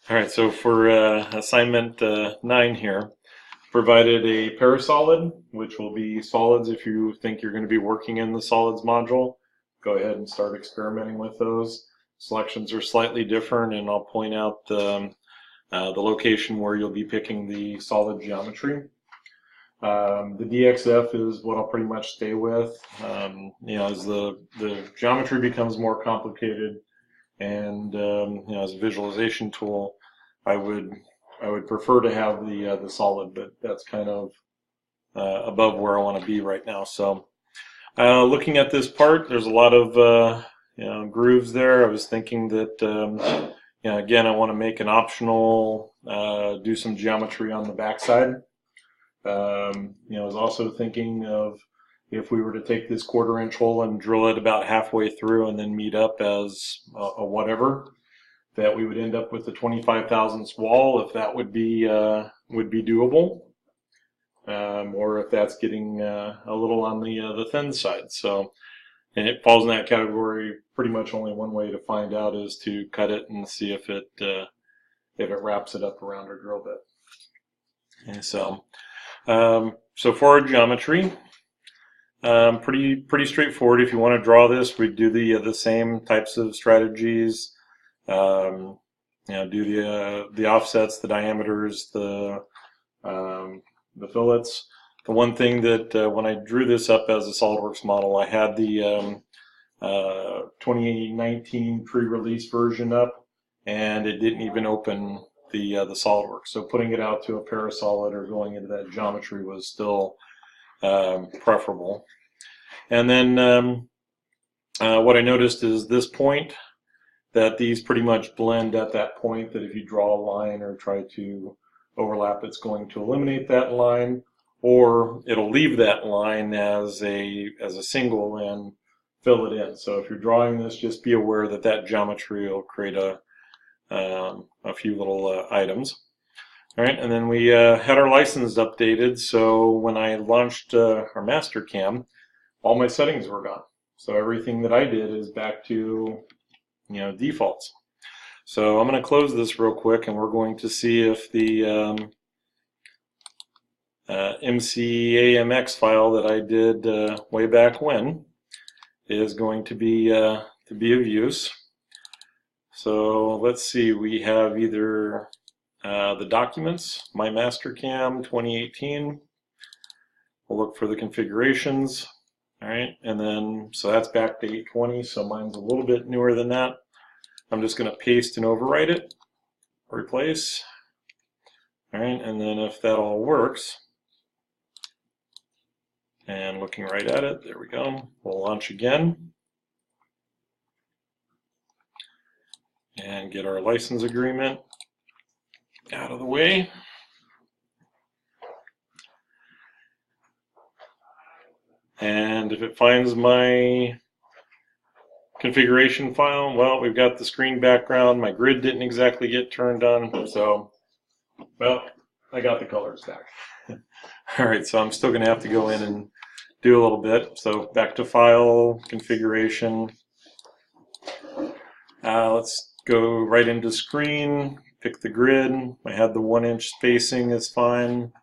All right, so for assignment 9 here, provided a parasolid, which will be solids if you think you're going to be working in the solids module. Go ahead and start experimenting with those. Selections are slightly different, and I'll point out the location where you'll be picking the solid geometry. The DXF is what I'll pretty much stay with. As the geometry becomes more complicated, and as a visualization tool, I would prefer to have the solid, but that's kind of above where I want to be right now. So looking at this part, there's a lot of grooves there. I was thinking that again, I want to make an optional do some geometry on the backside. I was also thinking of if we were to take this 1/4 inch hole and drill it about halfway through and then meet up as a whatever, that we would end up with a 25 thousandths wall, if that would be doable, or if that's getting a little on the thin side. So, and it falls in that category. Pretty much only one way to find out is to cut it and see if it wraps it up around our drill bit. And so for our geometry, pretty straightforward. If you want to draw this, we do the same types of strategies. Do the offsets, the diameters, the fillets. The one thing that when I drew this up as a SolidWorks model, I had the 2019 pre-release version up, and it didn't even open the SolidWorks. So putting it out to a parasolid or going into that geometry was still preferable. And then what I noticed is this point, that these pretty much blend at that point, that if you draw a line or try to overlap, it's going to eliminate that line, or it'll leave that line as a single and fill it in. So if you're drawing this, just be aware that that geometry will create a few little items. All right, and then we had our license updated, so when I launched our Mastercam, all my settings were gone. So everything that I did is back to defaults. So I'm going to close this real quick, and we're going to see if the MCAMX file that I did way back when is going to be of use. So let's see, we have either the documents, my Mastercam 2018. We'll look for the configurations. All right, and then, so that's back to 820, so mine's a little bit newer than that. I'm just going to paste and overwrite it, replace. All right, and then if that all works, and looking right at it, there we go, we'll launch again. And get our license agreement out of the way. And if it finds my configuration file, well, we've got the screen background. My grid didn't exactly get turned on, so, well, I got the colors back. All right, so I'm still going to have to go in and do a little bit. So back to File, Configuration. Let's go right into Screen, pick the grid. I had the 1 inch spacing is fine.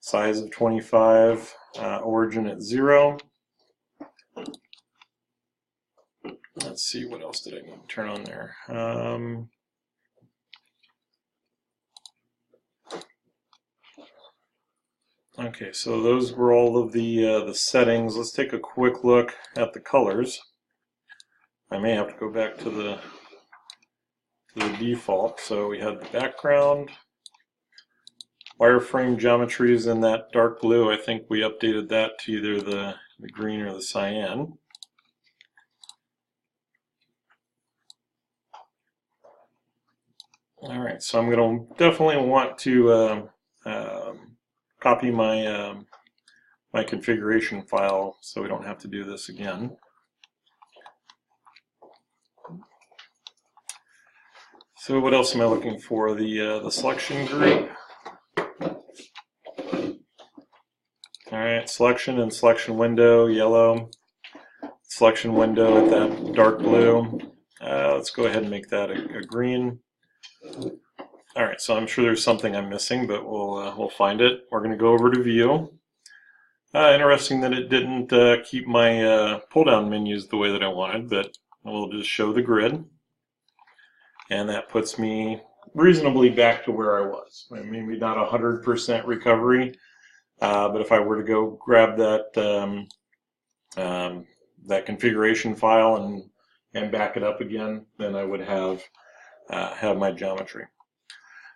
Size of 25. Origin at 0. Let's see, what else did I need to turn on there? Okay, so those were all of the settings. Let's take a quick look at the colors. I may have to go back to the default. So we had the background. Wireframe geometry is in that dark blue. I think we updated that to either the green or the cyan. All right, so I'm going to definitely want to copy my my configuration file so we don't have to do this again. So what else am I looking for? The selection group. All right, selection and selection window, yellow. Selection window at that dark blue. Let's go ahead and make that a green. All right, so I'm sure there's something I'm missing, but we'll find it. We're going to go over to View. Interesting that it didn't keep my pull-down menus the way that I wanted, but we'll just show the grid. And that puts me reasonably back to where I was. Maybe not 100% recovery, but if I were to go grab that configuration file and back it up again, then I would have my geometry.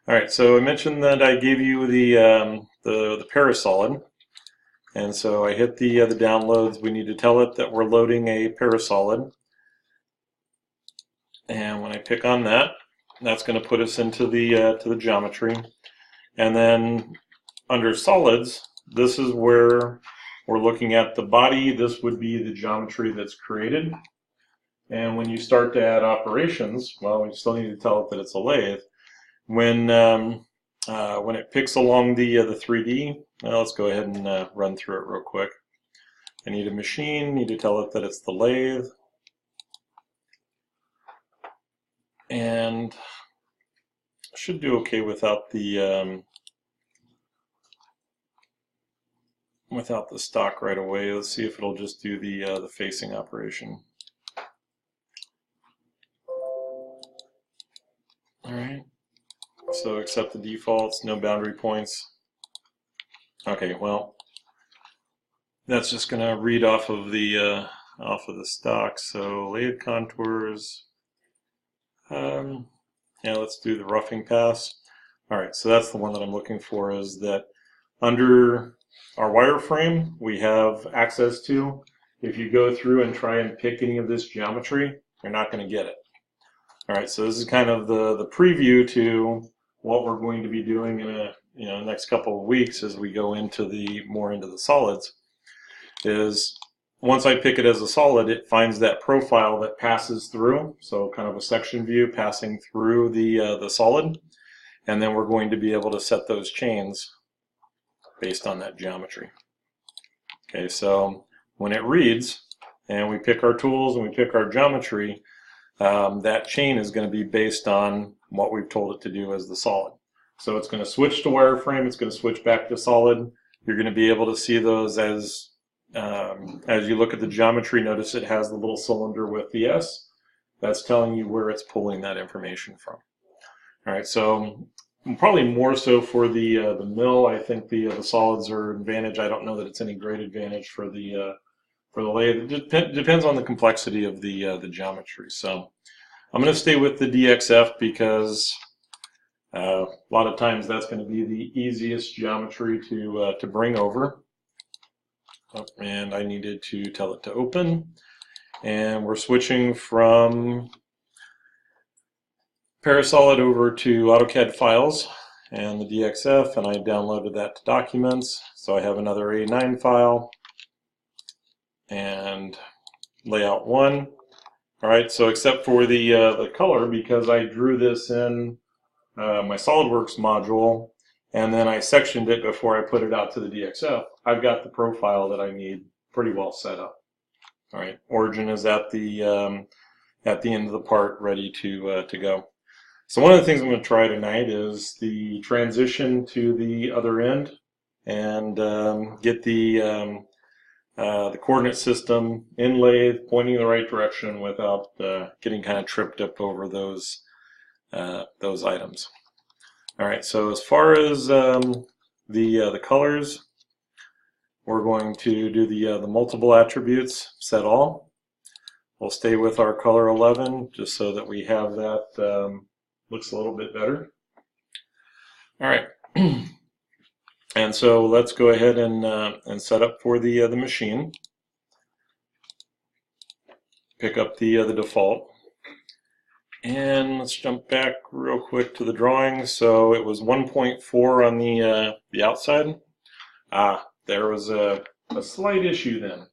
All right, so I mentioned that I gave you the parasolid, and so I hit the downloads. We need to tell it that we're loading a parasolid, and when I pick on that, that's going to put us into the geometry, and then under solids, this is where we're looking at the body. This would be the geometry that's created, and when you start to add operations, well, we still need to tell it that it's a lathe. When it picks along the 3D, well, let's go ahead and run through it real quick. I need a machine, need to tell it that it's the lathe, and I should do okay without the stock right away. Let's see if it'll just do the facing operation. All right. So accept the defaults, no boundary points. Okay, well, that's just going to read off of the stock. So lathe contours. Yeah, let's do the roughing pass. All right, so that's the one that I'm looking for. Is that under our wireframe we have access to? If you go through and try and pick any of this geometry, you're not going to get it. All right, so this is kind of the preview to what we're going to be doing in the next couple of weeks as we go into more into the solids. Is once I pick it as a solid, it finds that profile that passes through, so kind of a section view passing through the solid, and then we're going to be able to set those chains based on that geometry. Okay, so when it reads and we pick our tools and we pick our geometry, that chain is going to be based on what we've told it to do as the solid. So it's going to switch to wireframe, it's going to switch back to solid. You're going to be able to see those as you look at the geometry. Notice it has the little cylinder with the S. That's telling you where it's pulling that information from. All right, so probably more so for the mill. I think the solids are an advantage. I don't know that it's any great advantage for the lathe. It depends on the complexity of the geometry. So I'm going to stay with the DXF because a lot of times that's going to be the easiest geometry to bring over. Oh, and I needed to tell it to open. And we're switching from Parasolid over to AutoCAD files and the DXF, and I downloaded that to documents. So I have another A9 file and layout 1. All right, so except for the color, because I drew this in my SolidWorks module, and then I sectioned it before I put it out to the DXF, I've got the profile that I need pretty well set up. All right, origin is at the end of the part, ready to go. So one of the things I'm going to try tonight is the transition to the other end and get the coordinate system in lathe pointing in the right direction without getting kind of tripped up over those items. All right, so as far as the colors, we're going to do the multiple attributes, set all. We'll stay with our color 11 just so that we have that looks a little bit better. All right, and so let's go ahead and set up for the machine. Pick up the default. And let's jump back real quick to the drawing. So it was 1.4 on the outside. There was a slight issue then.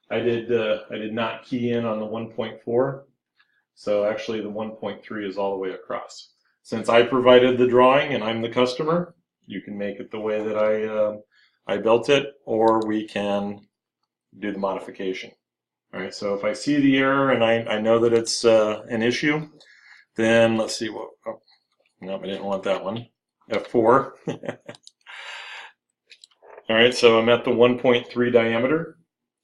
I did not key in on the 1.4. So actually the 1.3 is all the way across. Since I provided the drawing and I'm the customer, you can make it the way that I built it, or we can do the modification. All right, so if I see the error and I know that it's an issue, then let's see what, Nope, I didn't want that one. F4. All right, so I'm at the 1.3 diameter.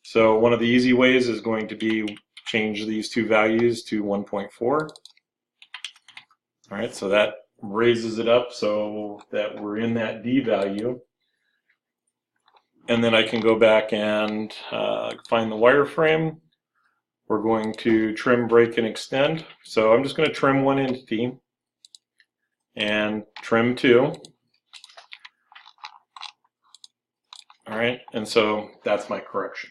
So one of the easy ways is going to be change these two values to 1.4. All right, so that raises it up so that we're in that D value. And then I can go back and find the wireframe. We're going to trim, break, and extend. So I'm just going to trim one entity and trim two. All right, and so that's my correction.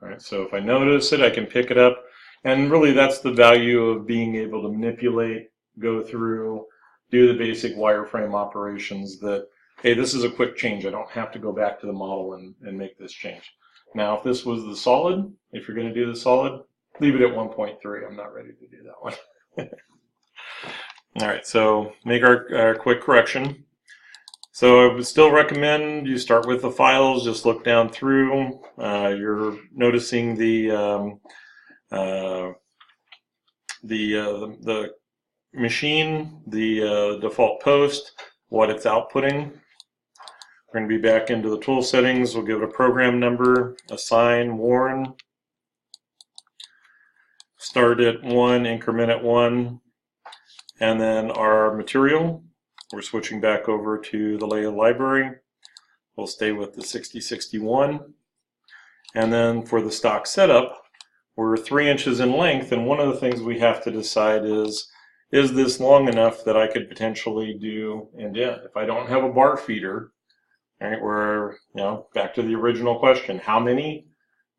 All right, so if I notice it, I can pick it up. And really that's the value of being able to manipulate, go through, do the basic wireframe operations that, hey, this is a quick change. I don't have to go back to the model and make this change. Now, if this was the solid, if you're going to do the solid, leave it at 1.3. I'm not ready to do that one. All right, so make our quick correction. So I would still recommend you start with the files, just look down through. You're noticing the machine, the default post, what it's outputting. We're going to be back into the tool settings. We'll give it a program number, assign, warn, start at 1, increment at 1, and then our material. We're switching back over to the layout library. We'll stay with the 6061. And then for the stock setup, we're 3 inches in length, and one of the things we have to decide is this long enough that I could potentially do indent? If I don't have a bar feeder, right, we're, back to the original question, how many?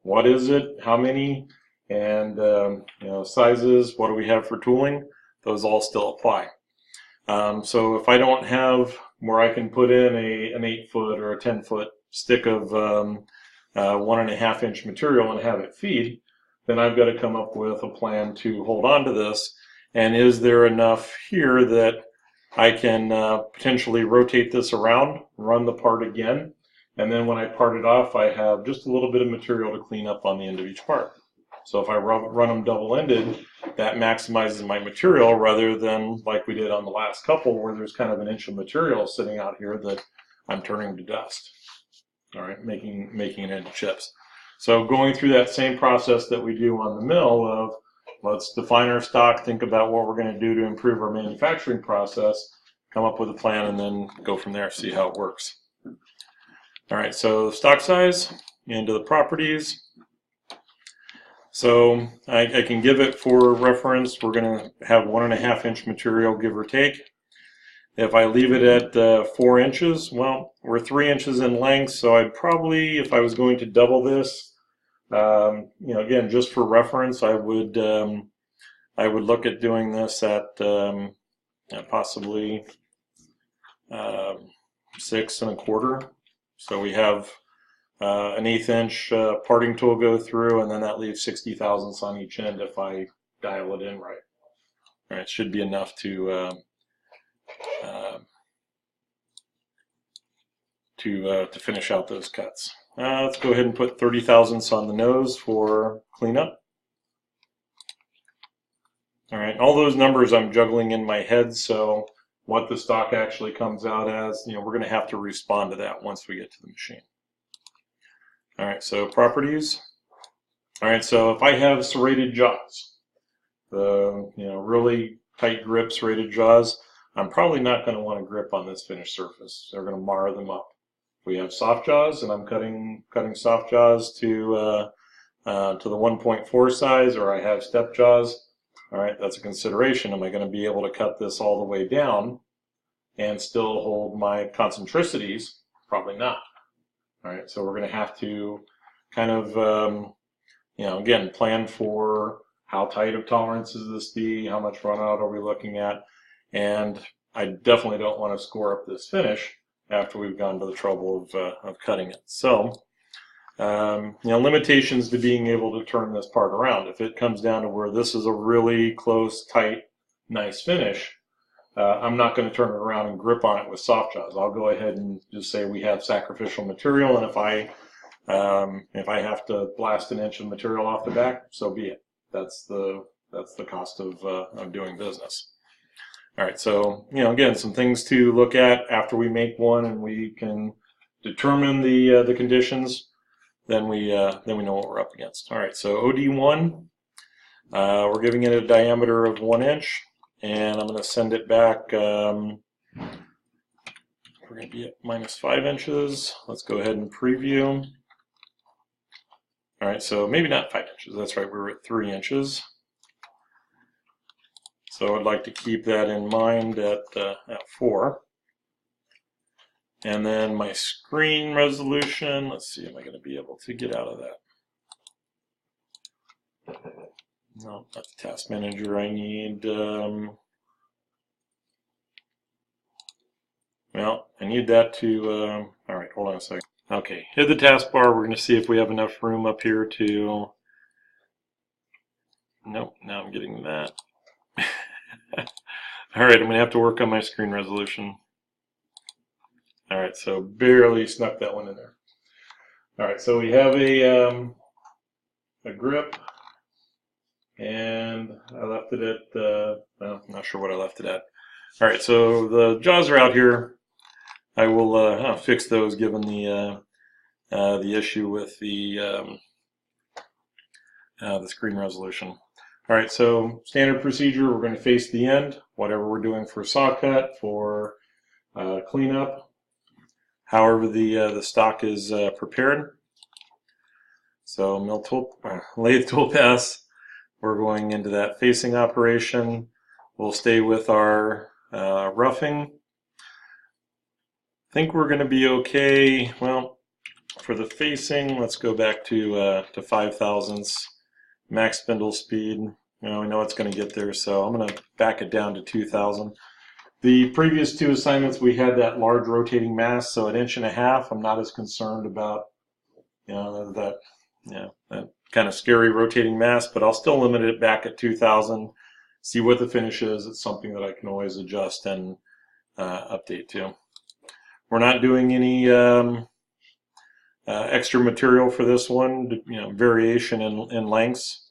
What is it? How many? And, sizes, what do we have for tooling? Those all still apply. So if I don't have where I can put in an 8-foot or a 10-foot stick of 1.5 inch material and have it feed, then I've got to come up with a plan to hold on to this. And is there enough here that I can potentially rotate this around, run the part again, and then when I part it off, I have just a little bit of material to clean up on the end of each part. So if I run them double-ended, that maximizes my material rather than like we did on the last couple where there's kind of an inch of material sitting out here that I'm turning to dust. All right, making it into chips. So going through that same process that we do on the mill of let's define our stock, think about what we're going to do to improve our manufacturing process, come up with a plan, and then go from there, see how it works. All right, so stock size, into the properties. So I can give it for reference. We're going to have 1.5 inch material, give or take. If I leave it at 4 inches, well, we're 3 inches in length, so I'd probably, if I was going to double this, again, just for reference, I would look at doing this at possibly 6 1/4. So we have an 1/8 inch parting tool go through, and then that leaves 60 thousandths on each end if I dial it in right. All right, it should be enough to finish out those cuts. Let's go ahead and put 30 thousandths on the nose for cleanup. All right, all those numbers I'm juggling in my head, so what the stock actually comes out as, we're going to have to respond to that once we get to the machine. All right, so properties. All right, so if I have serrated jaws, the really tight grip serrated jaws, I'm probably not going to want to grip on this finished surface. They're going to mar them up. If we have soft jaws, and I'm cutting soft jaws to the 1.4 size, or I have step jaws, all right, that's a consideration. Am I going to be able to cut this all the way down and still hold my concentricities? Probably not. All right, so we're going to have to kind of, again, plan for how tight of tolerance is this be, how much run out are we looking at, and I definitely don't want to score up this finish after we've gone to the trouble of cutting it. So, limitations to being able to turn this part around. If it comes down to where this is a really close, tight, nice finish, I'm not going to turn it around and grip on it with soft jaws. I'll go ahead and just say we have sacrificial material, and if I have to blast 1 inch of material off the back, so be it. That's the cost of doing business. All right, so again, some things to look at after we make one, and we can determine the conditions. Then we know what we're up against. All right, so OD1, we're giving it a diameter of 1 inch, and I'm going to send it back. We're going to be at -5 inches. Let's go ahead and preview. All right, so maybe not 5 inches. That's right, we were at 3 inches. So I'd like to keep that in mind at 4. And then my screen resolution, let's see, am I going to be able to get out of that? No, not the task manager. I need, well, I need that to, all right, hold on a second. Okay, hit the taskbar. We're going to see if we have enough room up here to, nope, now I'm getting that. All right, I'm going to have to work on my screen resolution. All right, so barely snuck that one in there. All right, so we have a grip, and I left it at, well, I'm not sure what I left it at. All right, so the jaws are out here. I will fix those given the issue with the screen resolution. All right, so standard procedure, we're going to face the end, whatever we're doing for saw cut, for cleanup, however the stock is prepared. So lathe tool pass, we're going into that facing operation. We'll stay with our roughing. I think we're going to be okay. Well, for the facing, let's go back to 5 thousandths max spindle speed. We know it's going to get there, so I'm going to back it down to 2,000. The previous 2 assignments, we had that large rotating mass, so 1.5 inches. I'm not as concerned about that kind of scary rotating mass, but I'll still limit it back at 2,000. See what the finish is. It's something that I can always adjust and update to. We're not doing any extra material for this one, variation in lengths.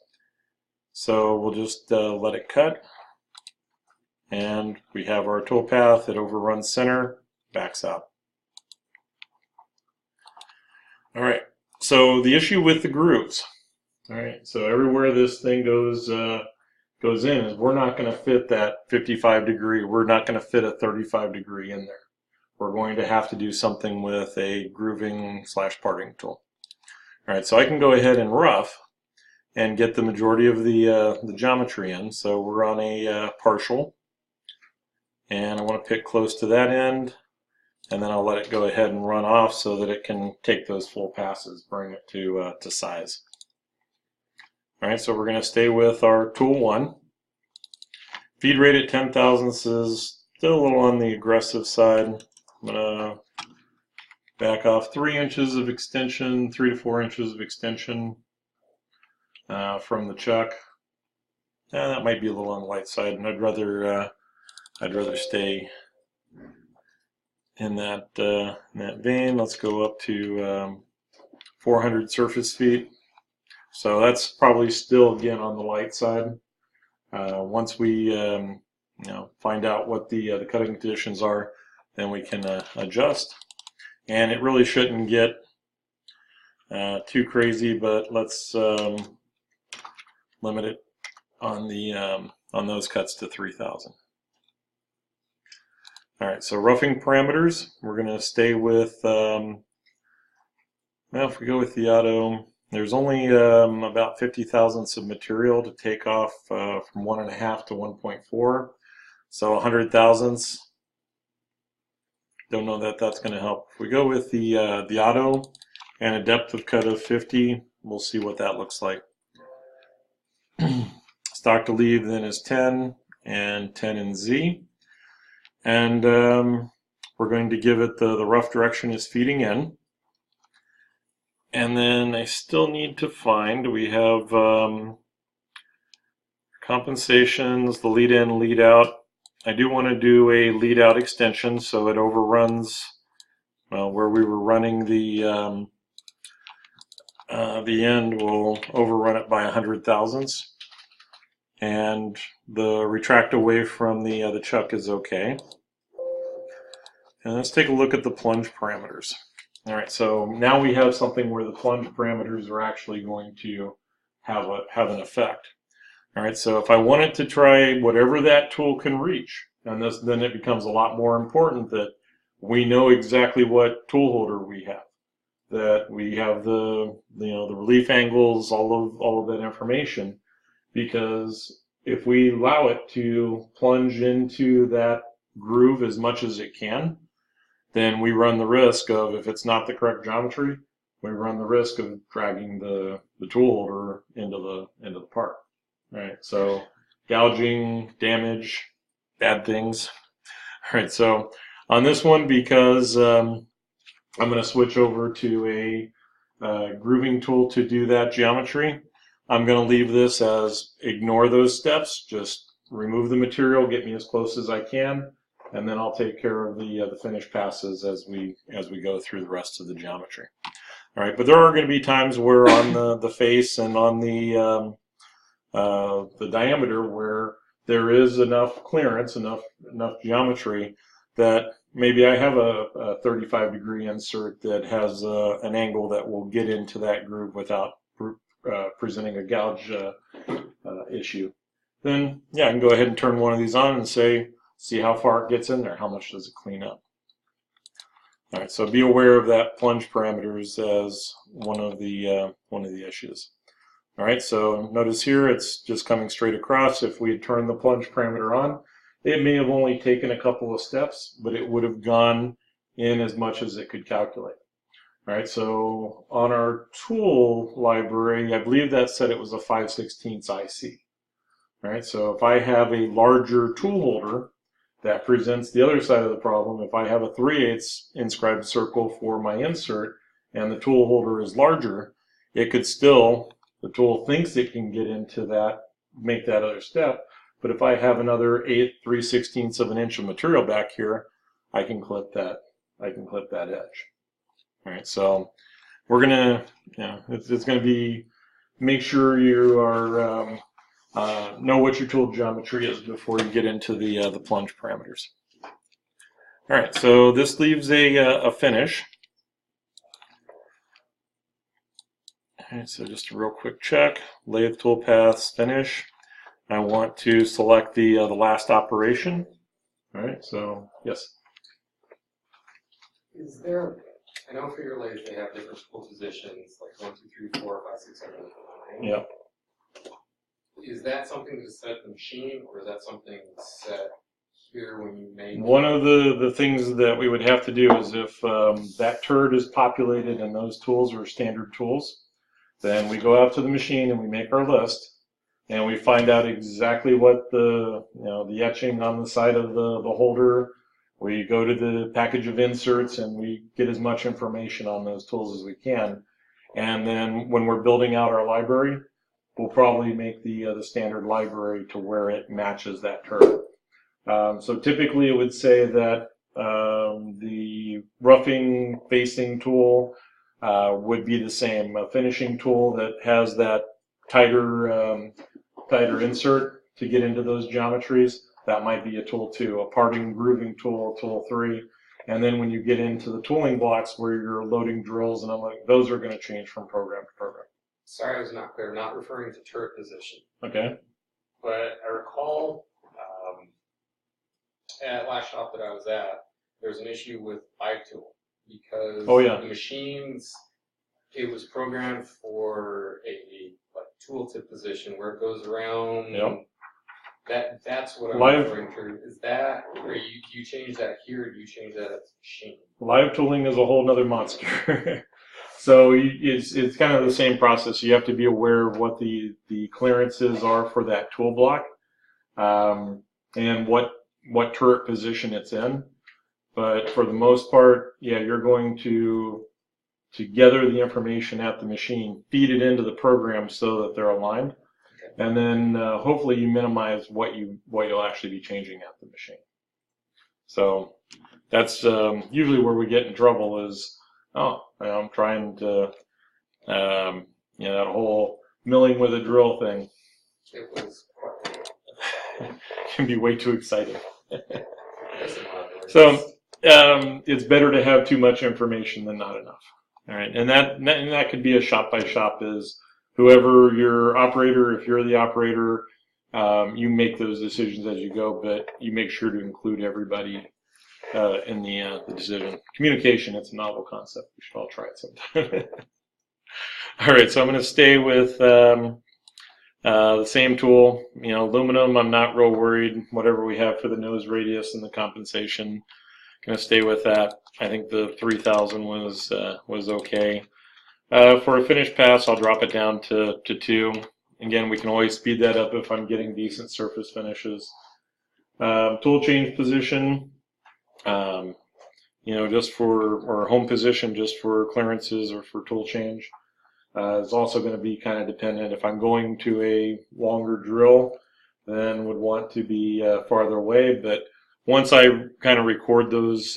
So we'll just let it cut. And we have our tool path. It overruns center, backs out. All right, so the issue with the grooves. All right, so everywhere this thing goes in is we're not going to fit that 55 degree. We're not going to fit a 35 degree in there. We're going to have to do something with a grooving / parting tool. All right, so I can go ahead and rough and get the majority of the geometry in. So we're on a partial, and I want to pick close to that end, and then I'll let it go ahead and run off so that it can take those full passes, bring it to size. All right, so we're going to stay with our tool 1. Feed rate at 10 thousandths is still a little on the aggressive side. I'm going to back off 3 inches of extension, 3 to 4 inches of extension from the chuck. That might be a little on the light side, and I'd rather stay in that vein. Let's go up to 400 surface feet. So that's probably still again on the light side. Once we find out what the cutting conditions are, then we can adjust. And it really shouldn't get too crazy, but let's limit it on those cuts to 3,000. All right, so roughing parameters, we're going to stay with, well, if we go with the auto, there's only about 50 thousandths of material to take off from 1.5 to 1.4, so 100 thousandths. Don't know that that's going to help. If we go with the auto and a depth of cut of 50, we'll see what that looks like. Stock to leave then is 10 and 10 in Z. And we're going to give it the rough direction is feeding in. And then I still need to find, we have compensations, the lead in, lead out. I do want to do a lead out extension so it overruns, well, where we were running the end, we'll overrun it by 100 thousandths. and the retract away from the chuck is okay. And let's take a look at the plunge parameters. All right, so now we have something where the plunge parameters are actually going to have an effect. All right, so if I wanted to try whatever that tool can reach, and then it becomes a lot more important that we know exactly what tool holder we have, that we have the relief angles, all of that information, because if we allow it to plunge into that groove as much as it can, then we run the risk of, if it's not the correct geometry, we run the risk of dragging the tool holder into the part. Right, so gouging, damage, bad things. All right, so on this one, because I'm going to switch over to a grooving tool to do that geometry, I'm going to leave this as ignore those steps, just remove the material, get me as close as I can, and then I'll take care of the finish passes as we go through the rest of the geometry. All right, but there are going to be times where on the face and on the diameter where there is enough clearance, enough geometry that maybe I have a 35-degree insert that has an angle that will get into that groove without presenting a gouge issue. Then, yeah, I can go ahead and turn one of these on and see how far it gets in there, how much does it clean up. All right, so be aware of that plunge parameters as one of the issues. All right, so notice here it's just coming straight across. If we had turned the plunge parameter on, it may have only taken a couple of steps, but it would have gone in as much as it could calculate. All right, so on our tool library, I believe that said it was a 5/16 IC. All right, so if I have a larger tool holder, that presents the other side of the problem. If I have a 3/8 inscribed circle for my insert and the tool holder is larger, it could still, the tool thinks it can get into that, make that other step, but if I have another 3/16 of an inch of material back here, I can clip that edge. All right, so we're gonna, it's gonna be, make sure you are know what your tool geometry is before you get into the plunge parameters. All right, so this leaves a finish. All right, so just a real quick check. Lathe toolpaths, finish. I want to select the last operation. All right, so yes. Is there? I know for your lathe they have different tool positions, like 1, 2, 3, 4, 5, 6, 7, 8, 9. Yeah. Is that something that is set at the machine, or is that something set here when you make? One of the things that we would have to do is if that turd is populated and those tools are standard tools, then we go out to the machine and we make our list, and we find out exactly what the etching on the side of the holder. We go to the package of inserts and we get as much information on those tools as we can. And then when we're building out our library, we'll probably make the standard library to where it matches that turd. So typically it would say that the roughing facing tool would be the same. A finishing tool that has that tighter insert to get into those geometries, that might be a tool 2. A parting grooving tool, tool 3. And then when you get into the tooling blocks where you're loading drills and those are going to change from program to program. Sorry, I was not clear. I'm not referring to turret position. Okay. But I recall at last shop that I was at, there was an issue with live tool because the machines, it was programmed for a tooltip position where it goes around. Yep. That's what I'm referring to. Is that, or do you change that here, or do you change that at the machine? Live tooling is a whole nother monster. So it's kind of the same process. You have to be aware of what the clearances are for that tool block, and what turret position it's in. But for the most part, yeah, you're going to gather the information at the machine, feed it into the program so that they're aligned, and then hopefully you minimize what you'll actually be changing at the machine. So that's usually where we get in trouble is, I'm trying to, that whole milling with a drill thing. It was quite can be way too exciting. So it's better to have too much information than not enough. All right, and that could be a shop by shop. Is whoever your operator, if you're the operator, you make those decisions as you go, but you make sure to include everybody in the decision. Communication, it's a novel concept. We should all try it sometime. All right, so I'm going to stay with the same tool. You know, aluminum, I'm not real worried. Whatever we have for the nose radius and the compensation, going to stay with that. I think the 3000 was okay. For a finish pass, I'll drop it down to 2. Again, we can always speed that up if I'm getting decent surface finishes. Tool change position, you know, just for, or home position just for clearances or for tool change. It's also going to be kind of dependent. If I'm going to a longer drill, then would want to be farther away. But once I kind of record those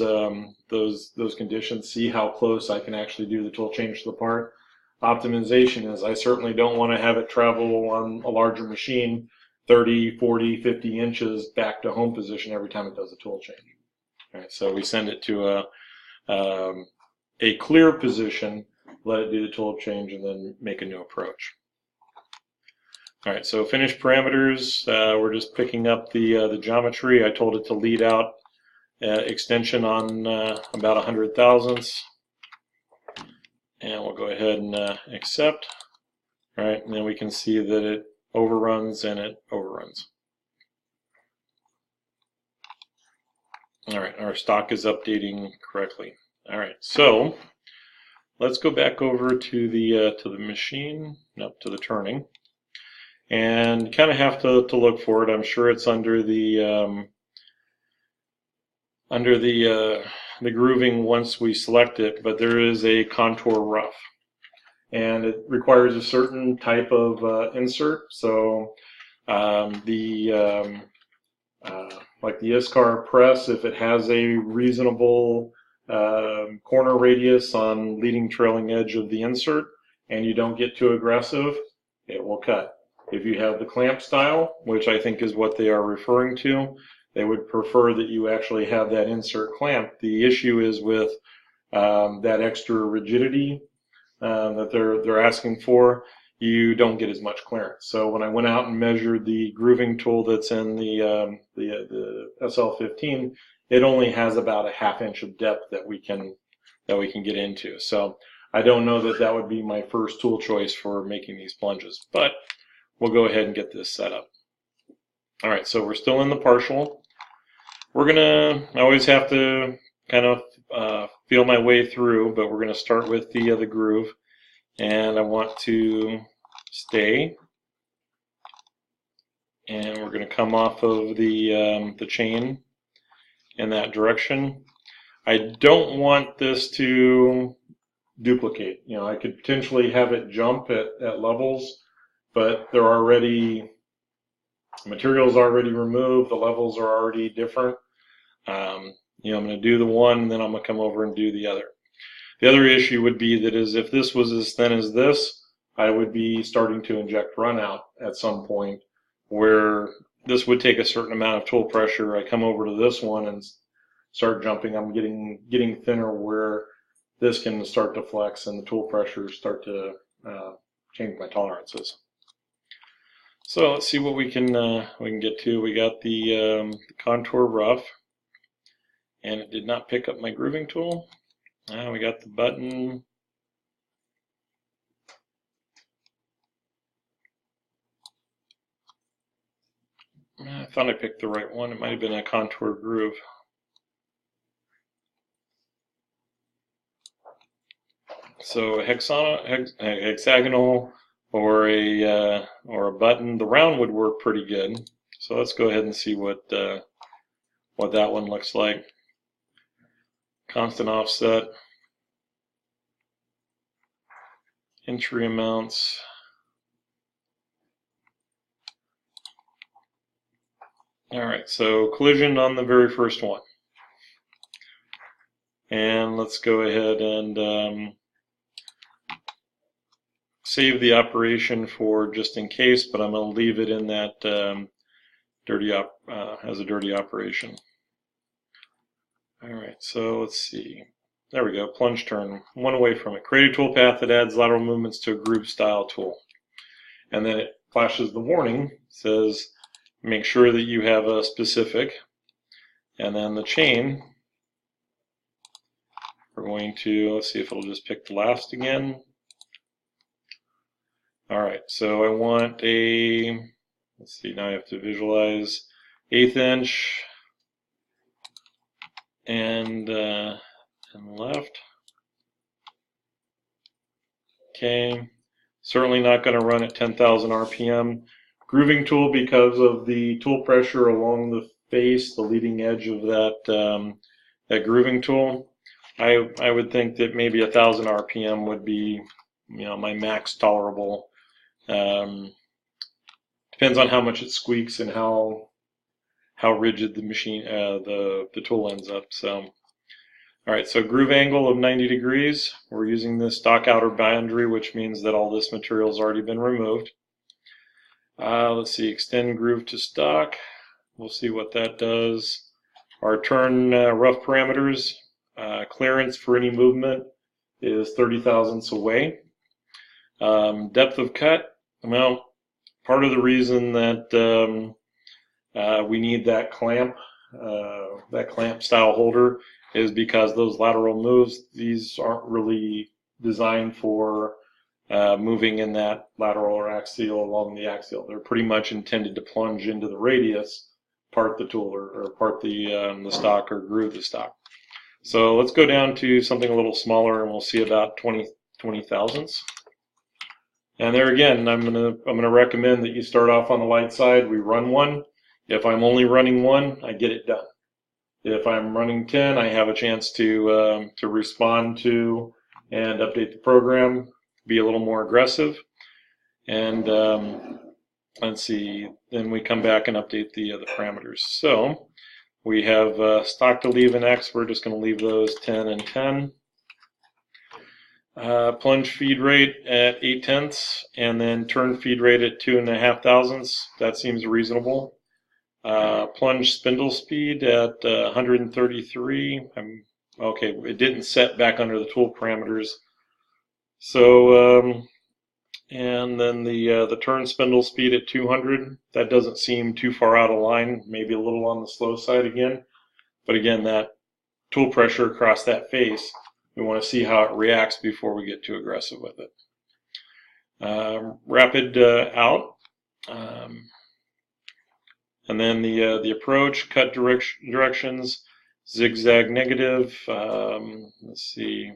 conditions, see how close I can actually do the tool change to the part. Optimization is I certainly don't want to have it travel on a larger machine 30, 40, 50 inches back to home position every time it does a tool change. All right, so we send it to a clear position, let it do the tool change, and then make a new approach. All right, so finished parameters, we're just picking up the geometry. I told it to lead out extension on about 100 thousandths. And we'll go ahead and accept. All right, and then we can see that it overruns and it overruns. All right, our stock is updating correctly. All right, so let's go back over to the machine, up to the turning, and kind of have to look for it. I'm sure it's under the grooving once we select it, but there is a contour rough, and it requires a certain type of insert. So like the ISCAR press, if it has a reasonable corner radius on leading trailing edge of the insert and you don't get too aggressive, it will cut. If you have the clamp style, which I think is what they are referring to, they would prefer that you actually have that insert clamp. The issue is with that extra rigidity that they're asking for, you don't get as much clearance. So when I went out and measured the grooving tool that's in the SL15, it only has about a ½ inch of depth that we can get into. So I don't know that that would be my first tool choice for making these plunges, but we'll go ahead and get this set up. All right, so we're still in the partial. I always have to kind of feel my way through, but we're gonna start with the groove, and I want to stay, and we're gonna come off of the chain in that direction. I don't want this to duplicate. You know, I could potentially have it jump at levels, but they're already, material's already removed, the levels are already different. You know, I'm going to do the one, and then I'm going to come over and do the other. The other issue would be that is if this was as thin as this, I would be starting to inject runout at some point where this would take a certain amount of tool pressure. I come over to this one and start jumping. I'm getting thinner where this can start to flex and the tool pressures start to change my tolerances. So let's see what we can get to. We got the contour rough, and it did not pick up my grooving tool. We got the button. I thought I picked the right one. It might have been a contour groove. So a hexagonal or a button. The round would work pretty good. So let's go ahead and see what that one looks like. Constant offset, entry amounts. All right, so collision on the very first one. And let's go ahead and save the operation for just in case, but I'm going to leave it in that has a dirty operation. All right, so let's see. There we go, plunge turn, one away from it. Create a tool path that adds lateral movements to a groove style tool. And then it flashes the warning, says make sure that you have a specific. And then the chain, we're going to, let's see if it'll just pick the last again. All right, so I want a, let's see, now I have to visualize 1/8 inch and left. Okay, certainly not going to run at 10,000 RPM. Grooving tool, because of the tool pressure along the face, the leading edge of that that grooving tool, I would think that maybe 1,000 RPM would be, you know, my max tolerable. Depends on how much it squeaks and how rigid the machine, the tool ends up. So, all right. So groove angle of 90 degrees. We're using this stock outer boundary, which means that all this material has already been removed. Let's see. Extend groove to stock. We'll see what that does. Our turn rough parameters. Clearance for any movement is 30 thousandths away. Depth of cut. Well, part of the reason that we need that clamp style holder is because those lateral moves, these aren't really designed for moving in that lateral or axial along the axial. They're pretty much intended to plunge into the radius, part the tool, or part the stock, or groove the stock. So let's go down to something a little smaller, and we'll see about 20 thousandths. And there again, I'm gonna recommend that you start off on the light side. We run one. If I'm only running one, I get it done. If I'm running 10, I have a chance to respond to and update the program, be a little more aggressive. And let's see, then we come back and update the parameters. So we have stock to leave and X. We're just going to leave those 10 and 10. Plunge feed rate at 8/10, and then turn feed rate at 2.5 thousandths. That seems reasonable. Plunge spindle speed at 133. Okay, it didn't set back under the tool parameters. So, and then the turn spindle speed at 200. That doesn't seem too far out of line. Maybe a little on the slow side again. But again, that tool pressure across that face, we want to see how it reacts before we get too aggressive with it. Rapid out. And then the approach, cut directions, zigzag negative. Let's see.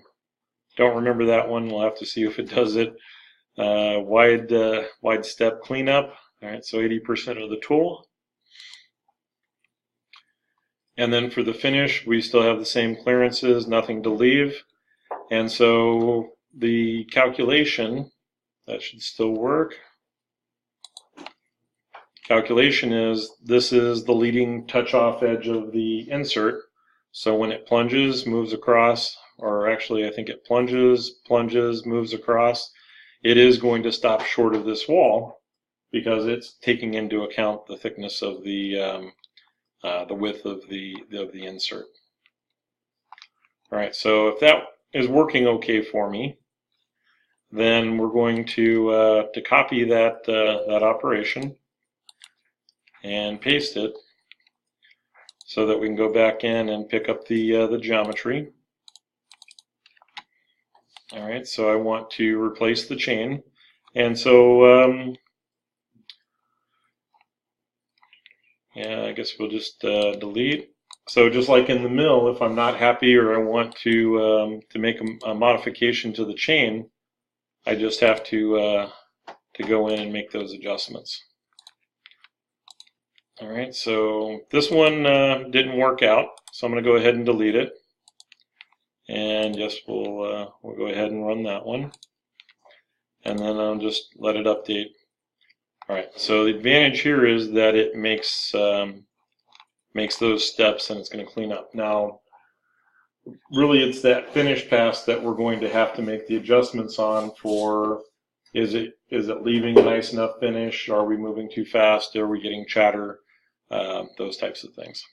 Don't remember that one. We'll have to see if it does it. Wide step cleanup. All right, so 80% of the tool. And then for the finish, we still have the same clearances, nothing to leave. And so the calculation, that should still work. Calculation is, this is the leading touch-off edge of the insert. So when it plunges, moves across, or actually I think it plunges, moves across, it is going to stop short of this wall because it's taking into account the thickness of the width of the insert. All right, so if that is working okay for me, then we're going to copy that operation and paste it so that we can go back in and pick up the geometry. All right, so I want to replace the chain, and so yeah, I guess we'll just delete. So just like in the mill, if I'm not happy or I want to make a modification to the chain, I just have to go in and make those adjustments. All right, so this one didn't work out, so I'm going to go ahead and delete it, and just we'll go ahead and run that one, and then I'll just let it update. All right, so the advantage here is that it makes those steps, and it's going to clean up. Now, really, it's that finish pass that we're going to have to make the adjustments on for. Is it leaving a nice enough finish? Are we moving too fast? Are we getting chatter? those types of things.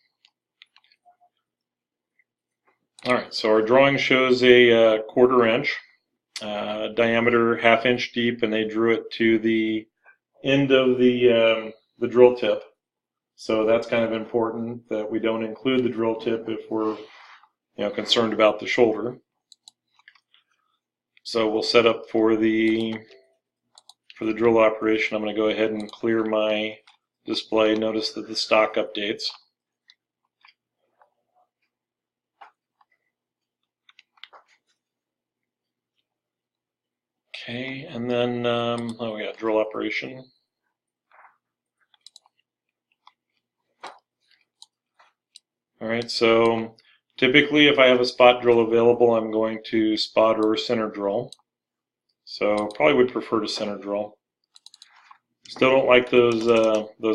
All right, so our drawing shows a 1/4 inch diameter, 1/2 inch deep, and they drew it to the end of the drill tip. So that's kind of important that we don't include the drill tip if we're concerned about the shoulder. So we'll set up for the drill operation. I'm going to go ahead and clear my display. Notice that the stock updates. Okay, and then we got drill operation. All right, so typically if I have a spot drill available, I'm going to spot or center drill. So probably would prefer to center drill. Still don't like those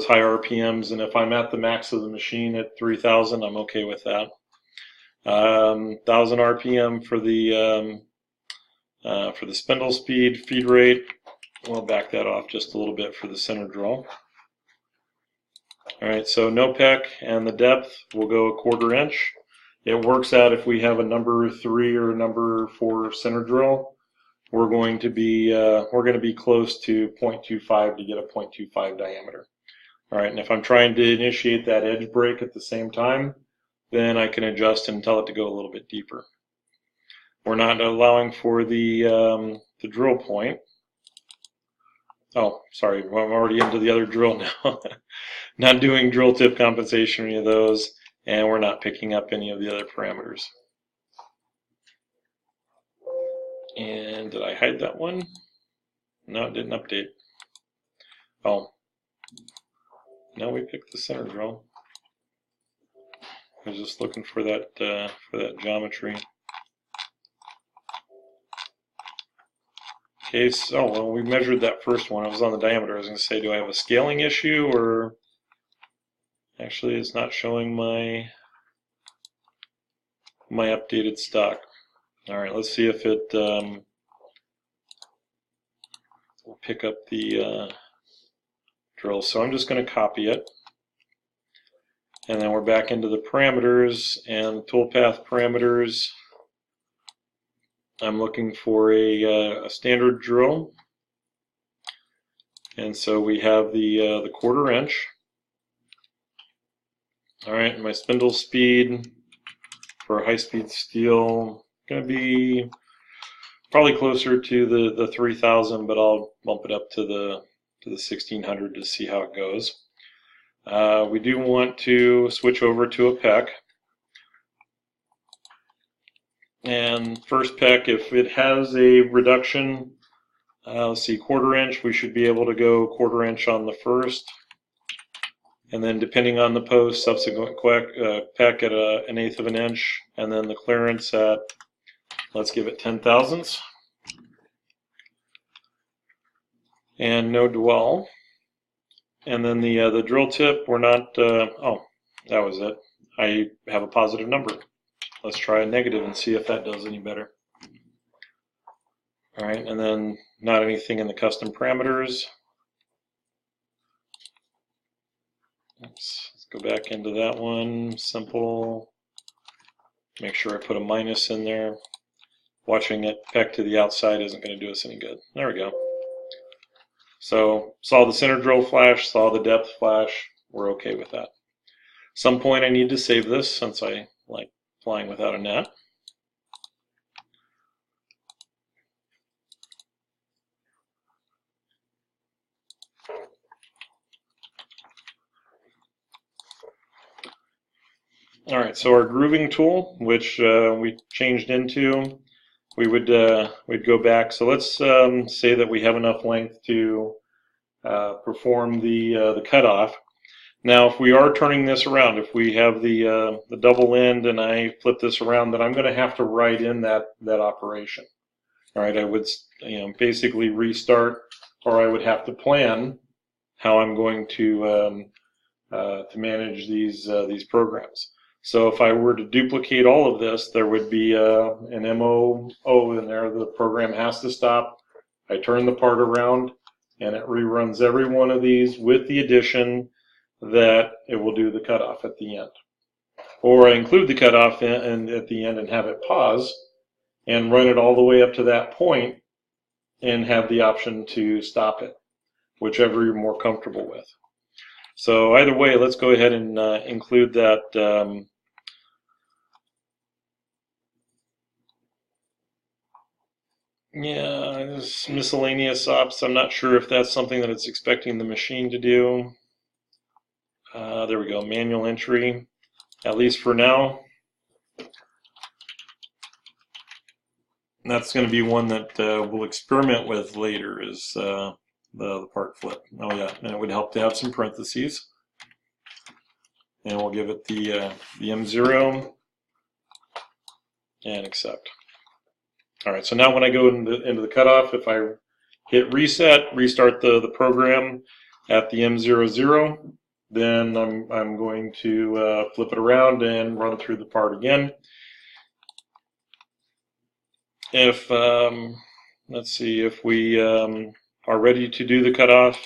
high RPMs, and if I'm at the max of the machine at 3,000, I'm okay with that. 1,000 RPM for the spindle speed, feed rate. We'll back that off just a little bit for the center drill. All right, so no peck, and the depth will go 1/4 inch. It works out if we have a number 3 or a number 4 center drill. We're going to be close to 0.25 to get a 0.25 diameter. All right, and if I'm trying to initiate that edge break at the same time, then I can adjust and tell it to go a little bit deeper. We're not allowing for the drill point. Oh, sorry, I'm already into the other drill now. Not doing drill tip compensation or any of those, and we're not picking up any of the other parameters. And did I hide that one? No, it didn't update. Oh, now we picked the center drill. I was just looking for that geometry. Okay, so well, we measured that first one. I was on the diameter. I was going to say, do I have a scaling issue, or actually it's not showing my updated stock. All right, let's see if it will pick up the drill. So I'm just going to copy it, and then we're back into the parameters and toolpath parameters. I'm looking for a standard drill, and so we have the 1/4 inch. All right, and my spindle speed for high-speed steel going to be probably closer to the 3,000, but I'll bump it up to the 1,600 to see how it goes. We do want to switch over to a peck. And first peck, if it has a reduction, let's see, 1/4 inch, we should be able to go 1/4 inch on the first. And then depending on the post, subsequent peck at an 1/8 of an inch, and then the clearance at, let's give it 10 thousandths. And no dwell. And then the drill tip, we're not, oh, that was it. I have a positive number. Let's try a negative and see if that does any better. All right, and then not anything in the custom parameters. Let's go back into that one, simple. Make sure I put a minus in there. Watching it peck to the outside isn't going to do us any good. There we go. So saw the center drill flash, saw the depth flash. We're okay with that. Some point I need to save this since I like flying without a net. All right, so our grooving tool, which we changed into, we'd go back. So let's say that we have enough length to perform the cutoff. Now, if we are turning this around, if we have the double end and I flip this around, then I'm going to have to write in that operation. All right, I would basically restart, or I would have to plan how I'm going to manage these programs. So if I were to duplicate all of this, there would be an MOO in there. The program has to stop. I turn the part around, and it reruns every one of these with the addition that it will do the cutoff at the end. Or I include the cutoff at the end and have it pause and run it all the way up to that point and have the option to stop it, whichever you're more comfortable with. So either way, let's go ahead and include that yeah, there's miscellaneous ops. I'm not sure if that's something that it's expecting the machine to do. There we go, manual entry, at least for now. That's going to be one that we'll experiment with later, is the part flip. Oh yeah, and it would help to have some parentheses. And we'll give it the M0 and accept. All right, so now when I go into the cutoff, if I hit reset, restart the program at the M00, then I'm going to flip it around and run through the part again. If let's see, if we are ready to do the cutoff,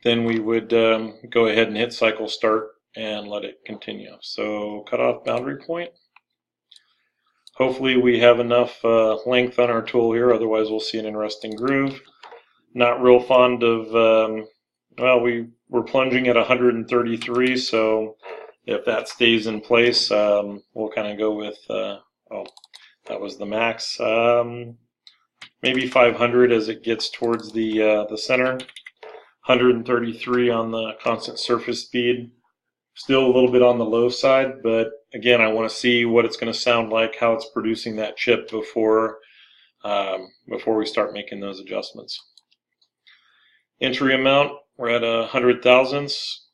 then we would go ahead and hit cycle start and let it continue. So cutoff boundary point. Hopefully we have enough length on our tool here, otherwise we'll see an interesting groove. Not real fond of, well, we're plunging at 133, so if that stays in place, we'll kind of go with, oh, that was the max. Maybe 500 as it gets towards the center. 133 on the constant surface speed. Still a little bit on the low side, but again, I want to see what it's going to sound like, how it's producing that chip before we start making those adjustments. Entry amount, we're at 100 thousandths.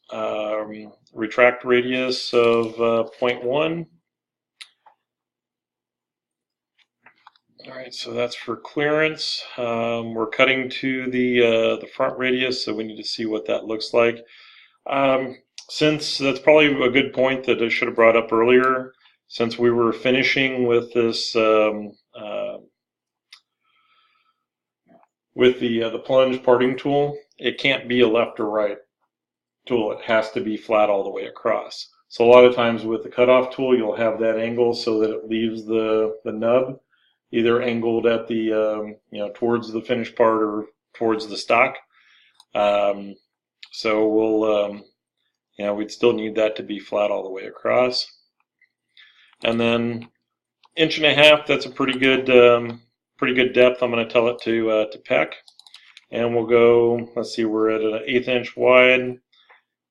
Retract radius of 0.1. All right, so that's for clearance. We're cutting to the front radius, so we need to see what that looks like. Since that's probably a good point that I should have brought up earlier, since we were finishing with this with the plunge parting tool, it can't be a left or right tool. It has to be flat all the way across. So a lot of times with the cutoff tool, you'll have that angle so that it leaves the nub either angled at the you know, towards the finished part or towards the stock. So we'll you know, we'd still need that to be flat all the way across. And then 1.5 inches, that's a pretty good depth. I'm going to tell it to peck. And we'll go, let's see, we're at an 1/8 inch wide.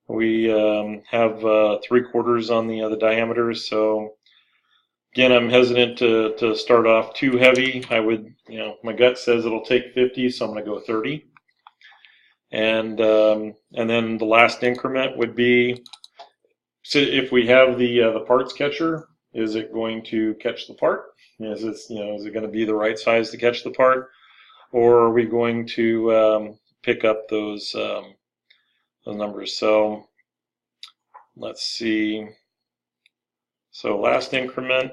We have 3/4 on the diameter. So again, I'm hesitant to start off too heavy. I would, you know, my gut says it'll take 50, so I'm going to go 30. And then the last increment would be, so if we have the parts catcher, is it going to catch the part? Is it, you know, is it going to be the right size to catch the part, or are we going to pick up those numbers? So let's see. So last increment,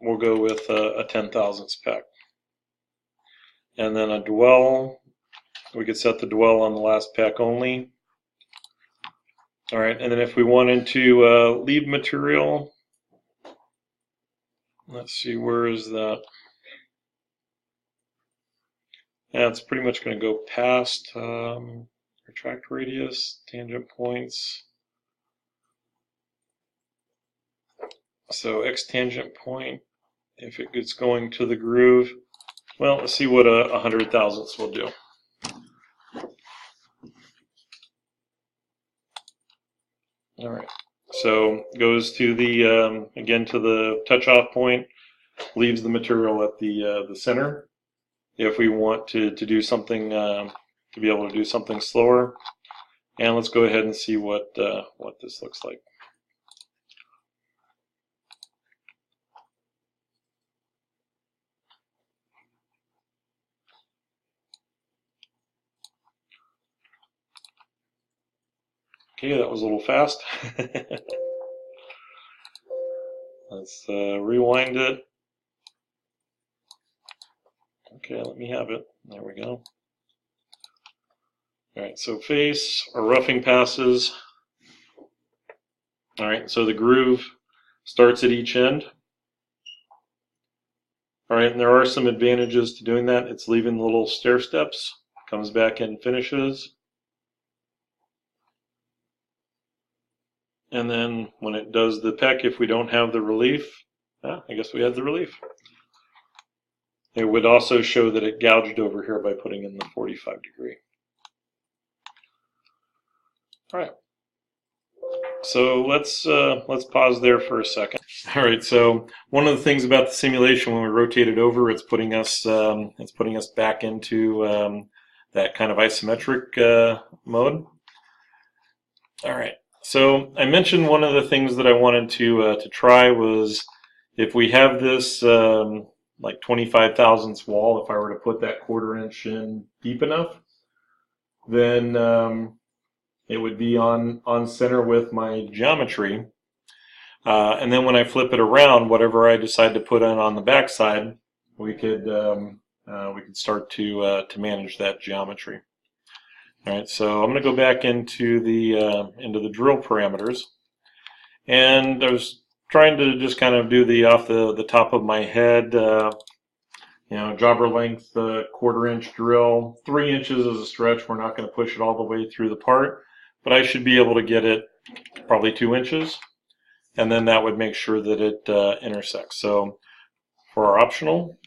we'll go with a 10 thousandths peck, and then a dwell. We could set the dwell on the last peck only. All right, and then if we wanted to leave material, let's see, where is that? Yeah, it's pretty much going to go past retract radius, tangent points. So X tangent point, if it gets going to the groove, well, let's see what a 100 thousandths will do. All right, so goes to the again to the touch-off point, leaves the material at the center. If we want to do something to be able to do something slower, and let's go ahead and see what this looks like. Okay, that was a little fast. Let's rewind it. Okay, let me have it. There we go. All right, so face or roughing passes. All right, so the groove starts at each end. All right, and there are some advantages to doing that. It's leaving the little stair steps, comes back and finishes. And then when it does the peck, if we don't have the relief, I guess we had the relief. It would also show that it gouged over here by putting in the 45 degree. All right. So let's pause there for a second. All right. So one of the things about the simulation, when we rotate it over, it's putting us back into that kind of isometric mode. All right. So I mentioned one of the things that I wanted to try was if we have this like 25 thousandths wall, if I were to put that 1/4 inch in deep enough, then it would be on center with my geometry. And then when I flip it around, whatever I decide to put in on the back side, we could start to manage that geometry. All right, so I'm going to go back into the drill parameters, and I was trying to just kind of do the off the top of my head, jobber length, 1/4 inch drill, 3 inches is a stretch. We're not going to push it all the way through the part, but I should be able to get it probably 2 inches, and then that would make sure that it intersects. So for our optional.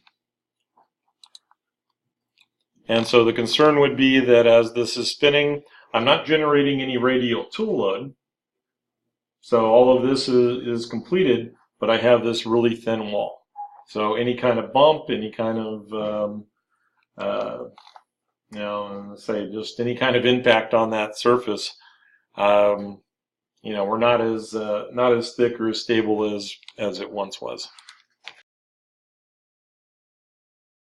And so the concern would be that as this is spinning, I'm not generating any radial tool load. So all of this is completed, but I have this really thin wall. So any kind of bump, any kind of, say just any kind of impact on that surface, we're not as thick or as stable as it once was.